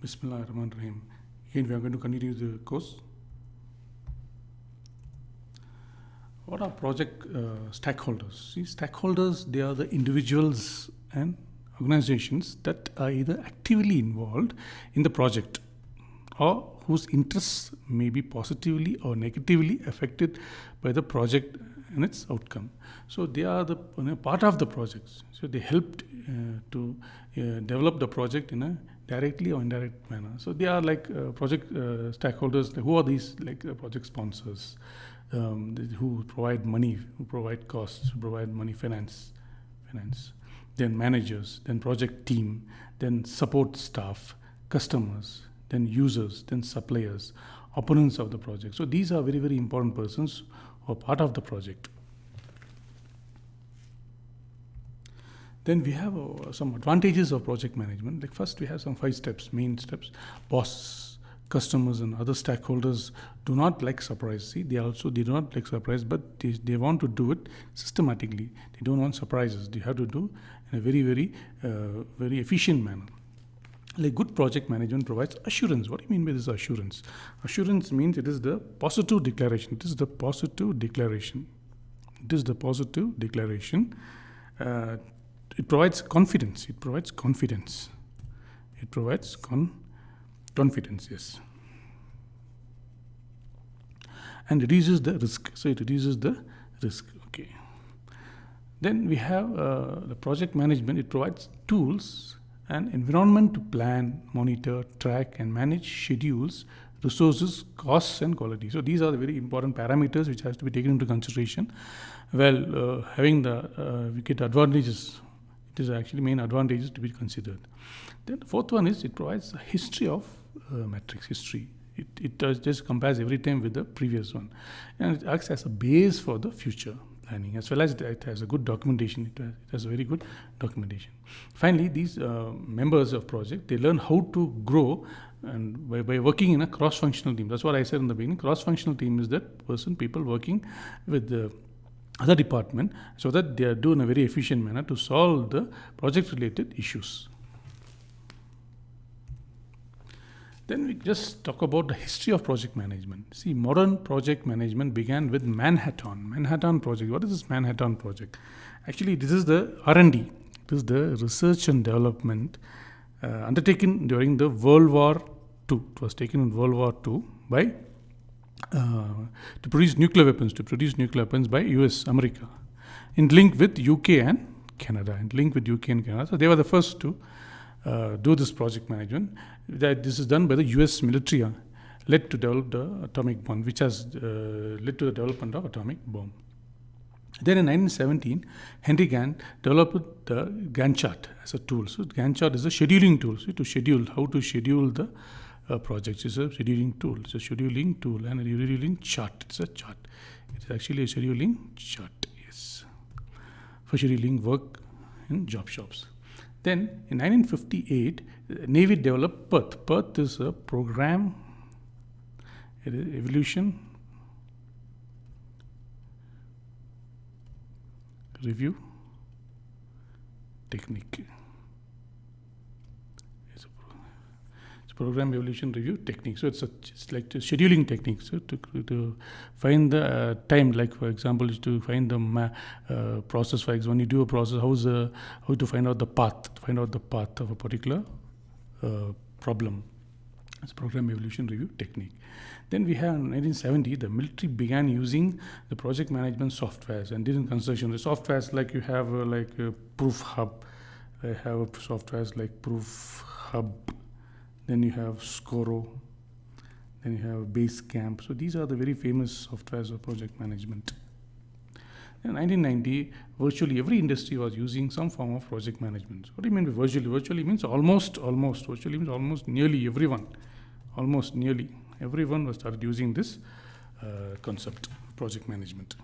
Bismillahirrahmanirrahim. Again, we are going to continue the course. What are project stakeholders? See, stakeholders, they are the individuals and organizations that are either actively involved in the project or whose interests may be positively or negatively affected by the project and its outcome. So they are the part of the projects. So they helped to develop the project in a directly or indirect manner. So they are like project stakeholders. Who are these? Like project sponsors, who provide money, who provide costs, who provide money, finance. Then managers, then project team, then support staff, customers, then users, then suppliers, opponents of the project. So these are very, very important persons who are part of the project. Then we have some advantages of project management. Like first, we have some 5 steps, main steps. Boss, customers, and other stakeholders do not like surprise. See, they do not like surprise, but they want to do it systematically. They don't want surprises. They have to do in a very, very efficient manner. Like good project management provides assurance. What do you mean by this assurance? Assurance means it is the positive declaration. It is the positive declaration. It provides confidence. Confidence, yes. And reduces the risk. So it reduces the risk. Okay. Then we have the project management. It provides tools and environment to plan, monitor, track, and manage schedules, resources, costs, and quality. So these are the very important parameters which has to be taken into consideration. Well, having the we get advantages. It is actually main advantages to be considered. Then the fourth one is it provides a history of metrics. History. It does just compares every time with the previous one, and it acts as a base for the future planning, as well as it has a good documentation. It has a very good documentation. Finally, these members of project, they learn how to grow and by working in a cross-functional team. That's what I said in the beginning. Cross-functional team is that people working with the other department so that they are doing in a very efficient manner to solve the project-related issues. Then we just talk about the history of project management. See, modern project management began with Manhattan Project. What is this Manhattan Project? Actually, this is the R&D. This is the research and development undertaken during the World War II. It was taken in World War II by to produce nuclear weapons by America, in link with UK and Canada. So they were the first to do this project management. This is done by the US military, led to develop the atomic bomb, which has led to the development of atomic bomb. Then in 1917, Henry Gantt developed the Gantt chart as a tool. So Gantt chart is a scheduling tool. So how to schedule the projects. It's a scheduling tool. It's a scheduling tool and a scheduling chart. It's a chart. It's actually a scheduling chart, yes, for scheduling work in job shops. Then in 1958, Navy developed PERT. PERT is a program evolution review technique. It's a program evolution review technique. So it's like a scheduling technique. So to find the time, like for example, is to find the process. For example, when you do a process, how to find out the path of a particular problem. It's a program evolution review technique. Then we have in 1970, the military began using the project management softwares and did in construction. The softwares like you have Proof Hub. I have softwares like Proof Hub. Then you have Scoro. Then you have Basecamp. So these are the very famous softwares of project management. In 1990, virtually every industry was using some form of project management. What do you mean by virtually? Virtually means almost. Virtually means almost nearly everyone. Almost nearly everyone was started using this concept of project management.